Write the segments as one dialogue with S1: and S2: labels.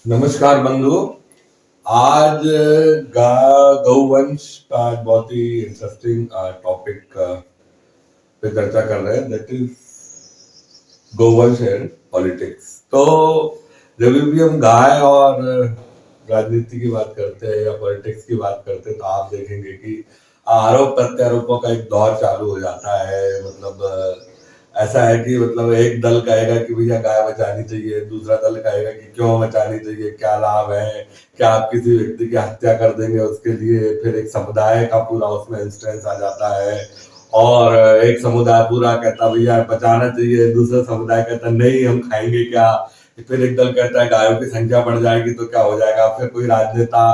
S1: नमस्कार बंधु। आज गौवंश का बहुत ही इंटरेस्टिंग टॉपिक पे चर्चा कर रहे हैं, दैट इज गौवंश एंड पॉलिटिक्स। तो जब भी हम गाय और राजनीति की बात करते हैं या पॉलिटिक्स की बात करते हैं तो आप देखेंगे कि आरोप प्रत्यारोपों का एक दौर चालू हो जाता है। मतलब ऐसा है कि मतलब एक दल कहेगा कि भैया गाय बचानी चाहिए, दूसरा दल कहेगा कि क्यों बचानी चाहिए, क्या लाभ है, क्या आप किसी व्यक्ति की हत्या कर देंगे उसके लिए। फिर एक समुदाय का पूरा उसमें इंस्टेंस आ जाता है और एक समुदाय पूरा कहता भैया बचाना चाहिए, दूसरा समुदाय कहता नहीं हम खाएंगे क्या। फिर एक दल कहता है गायों की संख्या बढ़ जाएगी तो क्या हो जाएगा। फिर कोई राजनेता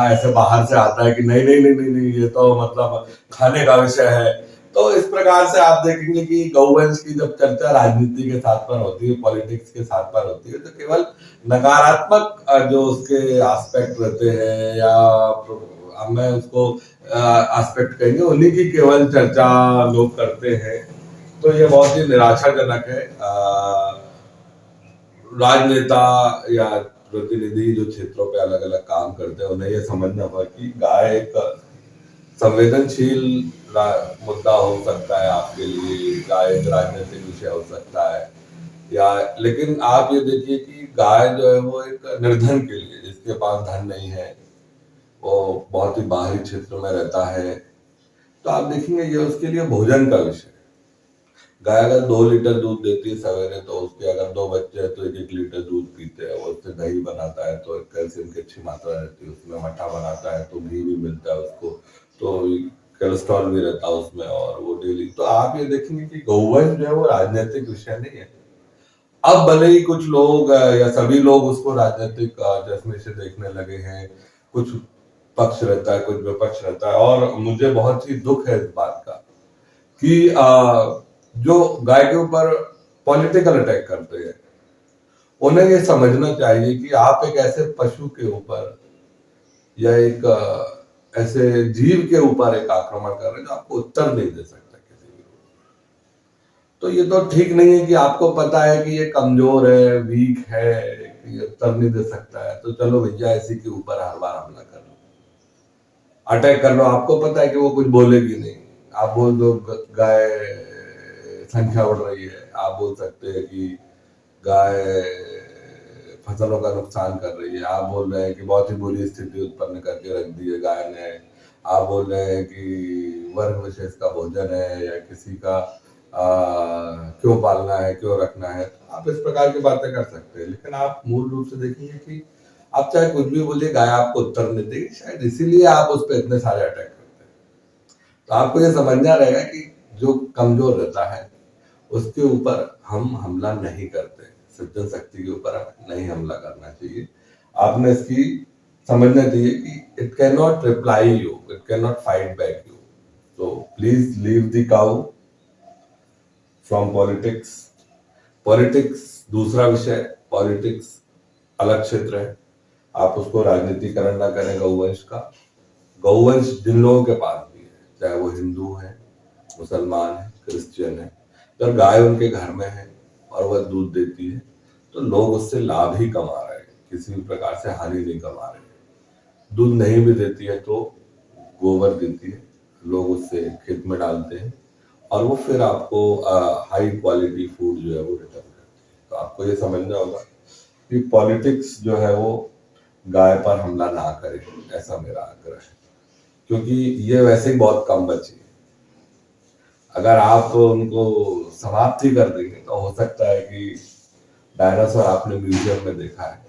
S1: ऐसे बाहर से आता है कि नहीं नहीं नहीं नहीं नहीं ये तो मतलब खाने का विषय है। तो इस प्रकार से आप देखेंगे कि गौवंश की जब चर्चा राजनीति के साथ पर होती है, पॉलिटिक्स के साथ पर होती है, तो केवल नकारात्मक जो उसके एस्पेक्ट रहते हैं या मैं उसको एस्पेक्ट कहेंगे उन्हीं की केवल चर्चा लोग करते हैं। तो ये बहुत ही निराशाजनक है। राजनेता या प्रतिनिधि जो क्षेत्रों पे अलग अलग काम करते हैं उन्हें ये समझना होगा कि गाय एक संवेदनशील मुद्दा हो सकता है आपके लिए, गाय एक राजनीतिक विषय हो सकता है या, लेकिन आप ये देखिए कि गाय जो है वो एक निर्धन के लिए, जिसके पास धन नहीं है, वो बहुत ही बाहरी क्षेत्र में रहता है, तो आप देखेंगे ये उसके लिए भोजन का विषय है। गाय अगर 2 लीटर दूध देती है सवेरे तो उसके अगर 2 बच्चे हैं तो 1-1 लीटर दूध पीते हैं। वो उससे दही बनाता है तो कैल्शियम की अच्छी मात्रा रहती है उसमें। मट्ठा बनाता है तो घी भी मिलता है उसको, तो कोलेस्ट्रॉल भी रहता है उसमें और वो डेली। तो आप ये देखेंगे कि गौवंश जो है वो राजनीतिक विषय नहीं है। अब भले ही कुछ लोग या सभी लोग उसको राजनीतिक चश्मे से देखने लगे हैं। कुछ पक्ष रहता है, कुछ विपक्ष रहता है, और मुझे बहुत ही दुख है इस बात का कि जो गाय के ऊपर पॉलिटिकल अटैक करते हैं उन्हें ये समझना चाहिए कि आप एक ऐसे पशु के ऊपर या एक ऐसे जीव के ऊपर एक आक्रमण कर रहे हैं जो आपको उत्तर नहीं दे सकता किसी भी रूप। तो ये तो ठीक नहीं है कि आपको पता है कि ये कमजोर है, वीक है, कि ये उत्तर नहीं दे सकता है, तो चलो भैया इसी के ऊपर हर बार हमला कर लो, अटैक कर लो। आपको पता है कि वो कुछ बोलेगी नहीं। आप बोल दो गाय संख्या बढ़ रही है, आप बोल सकते हैं कि गाय फसलों का नुकसान कर रही है, आप बोल रहे हैं कि बहुत ही बुरी स्थिति उत्पन्न करके रख दी है गाय ने, आप बोल रहे हैं कि वर्ग विशेष का भोजन है या किसी का क्यों पालना है, क्यों रखना है। आप इस प्रकार की बातें कर सकते हैं, लेकिन आप मूल रूप से देखेंगे कि आप चाहे कुछ भी बोलिए गाय आपको उत्तर नहीं देगी। शायद इसीलिए आप उस पर इतने सारे अटैक करते हैं। तो आपको ये समझना रहेगा कि जो कमजोर रहता है उसके ऊपर हम हमला नहीं करते, सज्जन शक्ति के ऊपर नहीं हमला करना चाहिए। आपने इसकी समझना चाहिए कि it can not reply you, it can not fight back you. तो please leave the cow from politics. Politics दूसरा विषय, पॉलिटिक्स अलग क्षेत्र है। आप उसको राजनीतिकरण ना करें गौवंश का। गौवंश जिन लोगों के पास भी है, चाहे वो हिंदू है, मुसलमान है, क्रिश्चियन है, अगर गाय उनके घर में है और वह दूध देती है तो लोग उससे लाभ ही कमा रहे हैं, किसी भी प्रकार से हानि नहीं कमा रहे हैं। दूध नहीं भी देती है तो गोबर देती है, लोग उससे खेत में डालते हैं और वो फिर आपको हाई क्वालिटी फूड जो है वो रिटर्न करती है। तो आपको ये समझना होगा कि पॉलिटिक्स जो है वो गाय पर हमला ना करे, ऐसा मेरा आग्रह है, क्योंकि ये वैसे ही बहुत कम बची है। अगर आप उनको समाप्त ही कर देंगे तो हो सकता है कि डायनासोर आपने म्यूजियम में देखा है,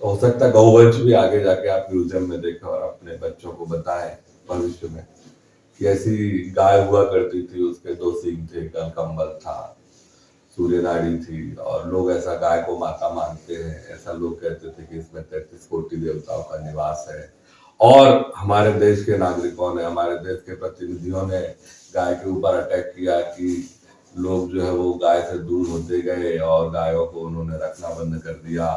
S1: तो हो सकता है गौवंश भी आगे जाके आप म्यूजियम में देखें और अपने बच्चों को बताएं भविष्य में कि ऐसी गाय हुआ करती थी, उसके 2 सींग थे, कमबल था, सूर्य नाड़ी थी, और लोग ऐसा गाय को माता मानते हैं। ऐसा लोग कहते थे कि इसमें 33 कोटि देवताओं का निवास है। और हमारे देश के नागरिकों ने, हमारे देश के प्रतिनिधियों ने गाय के ऊपर अटैक किया कि लोग जो है वो गाय से दूर होते गए और गायों को उन्होंने रखना बंद कर दिया,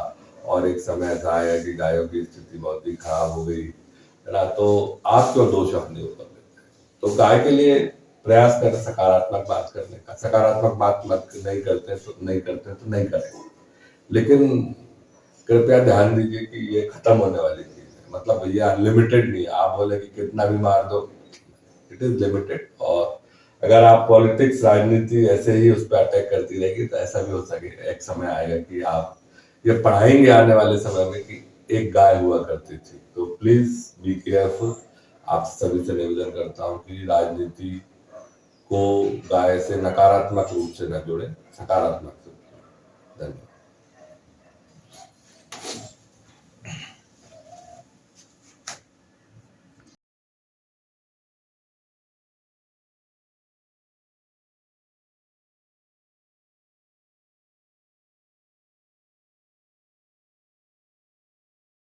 S1: और एक समय ऐसा आया कि गायों की स्थिति बहुत ही खराब हो गई, है ना। तो आप क्यों दोष अपने ऊपर लेते हैं? तो गाय के लिए प्रयास करें सकारात्मक बात करने का। सकारात्मक बात मत नहीं करते तो नहीं करें, लेकिन कृपया ध्यान दीजिए कि ये खत्म होने वाली चीज है। मतलब ये अनलिमिटेड नहीं है, आप बोले कि कितना भी मार दो, इट इज लिमिटेड। और अगर आप पॉलिटिक्स राजनीति ऐसे ही उस पर अटैक करती रहेगी तो ऐसा भी हो सके, एक समय आएगा कि आप ये पढ़ाएंगे आने वाले समय में कि एक गाय हुआ करती थी। तो प्लीज बी केयरफुल। आप सभी से निवेदन करता हूँ कि राजनीति को गाय से नकारात्मक रूप से न जोड़े, सकारात्मक से। धन्यवाद।